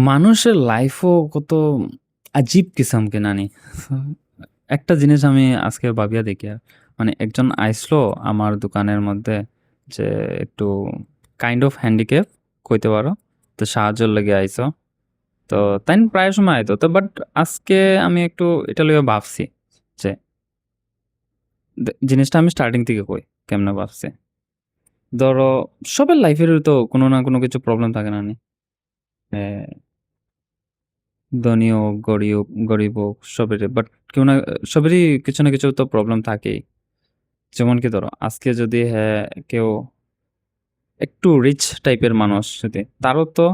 মানুষের লাইফও কত আজীব কিসাম কে নানি। একটা জিনিস আমি আজকে ভাবিয়া দেখি মানে একজন আইসলো আমার দোকানের মধ্যে যে একটু কাইন্ড অফ হ্যান্ডিক্যাপ কইতে পারো, তো সাহায্যের লেগে আইসো। তো তাই প্রায় সময় আইতো তো, বাট আজকে আমি একটু এটা লইয়া ভাবছি যে জিনিসটা আমি স্টার্টিং থেকে কই কেমনে ভাবছি। ধরো সবার লাইফের তো কোনো না কোনো কিছু প্রবলেম থাকে না নি? ধনী হোক, গরিব হোক সবেরই। বাট কেউ না সবেরই কিছু না কিছু তো প্রবলেম থাকেই। যেমন কি ধরো আজকে যদি কেউ একটু রিচ টাইপের মানুষ যদি তারও তো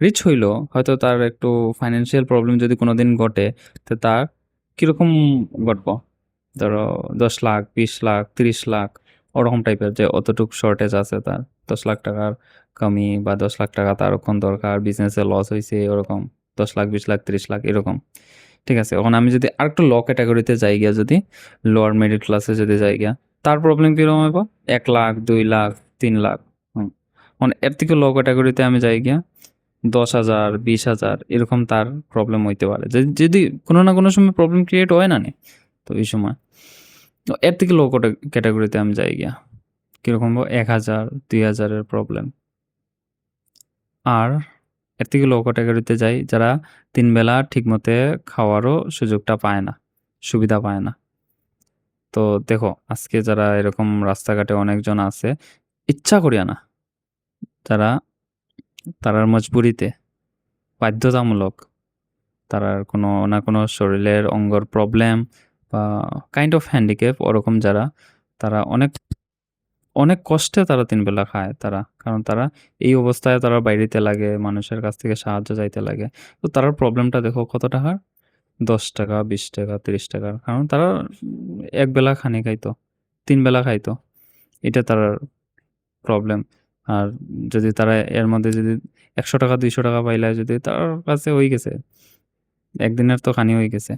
রিচ হইলো হয়তো তার একটু ফাইন্যান্সিয়াল প্রবলেম যদি কোনোদিন ঘটে, তো তার কিরকম ঘটবো? ধরো ১০ লাখ, ২০ লাখ, ৩০ লাখ ওরকম টাইপের যে অতটুক শর্টেজ আছে তার। ১০ লাখ টাকার কমি বা ১০ লাখ টাকা তার এখন দরকার, বিজনেসে লস হয়েছে ওরকম। ১০ লাখ, ২০ লাখ, ৩০ লাখ এরকম। ঠিক আছে, এখন আমি যদি আরেকটু ল ক্যাটাগরিতে যাই গিয়া, যদি লোয়ার মিডল ক্লাসে যদি যাই গিয়া, তার প্রবলেম কিরকম হইব? ১ লাখ, ২ লাখ, ৩ লাখ। হুম, মানে এর থেকে লো ক্যাটাগরিতে আমি যাই গিয়া ১০,০০০, ২০,০০০ এরকম তার প্রবলেম হইতে পারে। যদি কোনো না কোনো সময় প্রবলেম ক্রিয়েট হয় না নি, তো এই সময় তো এর থেকে লো ক্যাটাগরিতে আমি যাই গিয়া কিরকম ১,০০০, ২,০০০ এর প্রবলেম। আর এর থেকে লো ক্যাটাগরিতে যাই যারা ৩ বেলা ঠিকমতে খাওয়ারও সুযোগটা পায় না, সুবিধা পায় না। তো দেখো আজকে যারা এরকম রাস্তাঘাটে অনেকজন আছে, ইচ্ছা করিয়া না, যারা তারার মজবুরিতে, বাধ্যতামূলক, তারার কোনো না কোনো শরীরের অঙ্গর প্রবলেম বা কাইন্ড অফ হ্যান্ডিক্যাপ ওরকম যারা, তারা অনেক অনেক কষ্টে তারা ৩ বেলা খায় তারা। কারণ তারা এই অবস্থায় তারা বাইরিতে লাগে, মানুষের কাছ থেকে সাহায্য চাইতে লাগে। তো তারার প্রবলেমটা দেখো কত টাকার? ৳১০, ৳২০, ৳৩০। কারণ তারা এক বেলা খানি খাইতো, ৩ বেলা খাইতো। এটা তারার প্রবলেম। আর যদি তারা এর মধ্যে যদি ৳১০০, ৳২০০ পাইলে যদি তার কাছে হয়ে গেছে। একদিনের তো খানি হয়ে গেছে।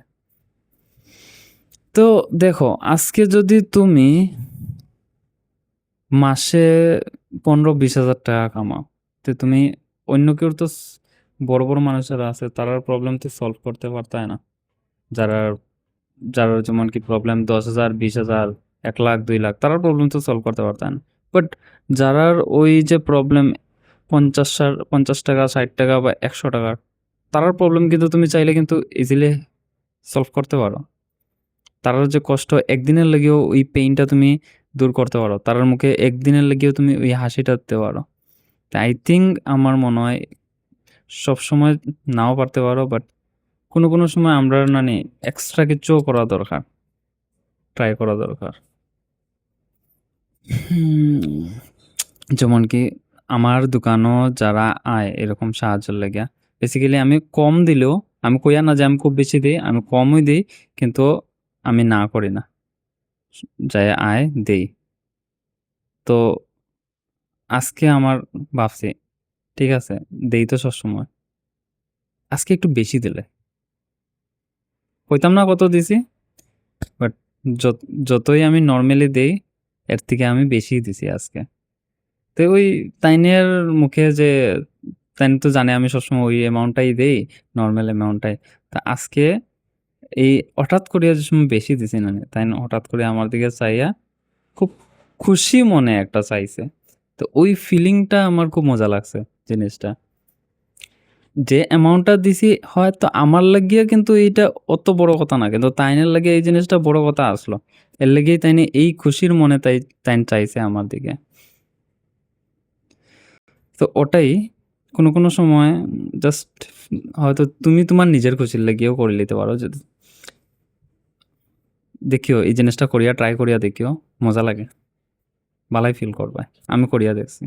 তো দেখো আজকে যদি তুমি মাসে ১৫-২০,০০০ কামাও, তো তুমি অন্য কেউ তো বড়, বড় মানুষেরা আছে তারার প্রবলেম তো সলভ করতে পারতায় না। যারা যারা যেমন কি প্রবলেম ১০,০০০, ২০,০০০, ১,০০,০০০, ২,০০,০০০ তারার প্রবলেম তো সলভ করতে পারতায় না। বাট যারার ওই যে প্রবলেম ৳৫০, ৳৬০ বা ৳১০০, তারার প্রবলেম কিন্তু তুমি চাইলে কিন্তু ইজিলি সলভ করতে পারো। তারার যে কষ্ট একদিনের লাগেও ওই পেইনটা তুমি দূর করতে পারো। তারার মুখে একদিনের লাগেও তুমি ওই হাসিটা দিতে পারো। আই থিংক আমার মনে হয় সবসময় নাও পারতে পারো, বাট কোনো, কোনো সময় আমরা নানি এক্সট্রা কিছুও করা দরকার। ট্রাই করা দরকার। হুম, যেমন কি আমার দোকানও যারা আয় এরকম সাহায্যের লেগা, বেসিক্যালি আমি কম দিলেও, আমি কইয়া না যে আমি খুব বেশি দেই, আমি কমই দেই কিন্তু আমি না করি না। যাইয়া আয় দেই। তো আজকে আমার ভাবছি ঠিক আছে, দেই তো সবসময়। আজকে একটু বেশি দিলে। কইতাম না কত দিছি? বাট যত যতই আমি নরমালি দেই, এর থেকে আমি বেশিই দিছি আজকে। তো ওই তাইনের মুখে যে তাইন তো জানে আমি সবসময় ওই অ্যামাউন্টটাই দেই, নরমাল অ্যামাউন্টটাই। তা আজকে এই হঠাৎ করিয়া যে সময় বেশি দিছি না, তাইন হঠাৎ করে আমার দিকে চাইয়া খুব খুশি মনে একটা চাইছে। তো ওই ফিলিংটা আমার খুব মজা লাগছে জিনিসটা। যে অ্যামাউন্টটা দিছি হয়তো আমার লাগিয়া কিন্তু এইটা অত বড় কথা না। কিন্তু তাইনের লাগে এই জিনিসটা বড় কথা আসলো। এর লাগেই তাইনে এই খুশির মনে তাইন চাইছে আমার দিকে। তো ওটাই কোনো, কোনো সময় জাস্ট হয়তো তুমি তোমার নিজের খুশির লাগিয়েও করে লইতে পারো। যদি দেখিও এই জিনিসটা করিয়া ট্রাই করিয়া দেখিও, মজা লাগে। ভালাই ফিল করবা। আমি করিয়া দেখছি।